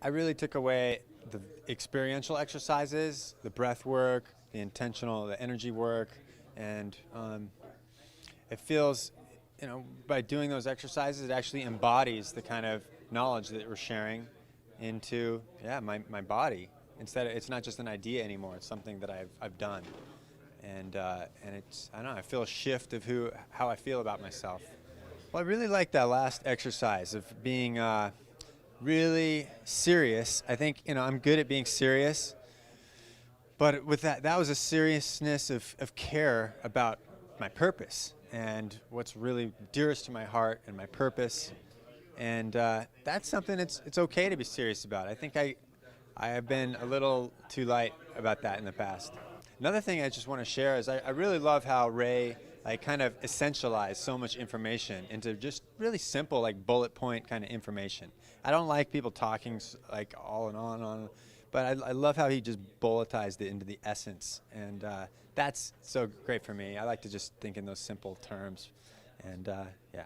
I really took away the experiential exercises, the breath work, the intentional, the energy work, and it feels, by doing those exercises, it actually embodies the kind of knowledge that we're sharing into, my body. Instead, it's not just an idea anymore. It's something that I've done, and it's, I don't know. I feel a shift of how I feel about myself. Well, I really like that last exercise of being really serious. I think, I'm good at being serious, but with that was a seriousness of care about my purpose and what's really dearest to my heart and my purpose. And that's something it's okay to be serious about. I think I have been a little too light about that in the past. Another thing I just want to share is I really love how Ray kind of essentialized so much information into just really simple, like bullet point kind of information. I don't like people talking like all and on, but I love how he just bulletized it into the essence, and that's so great for me. I like to just think in those simple terms, and yeah.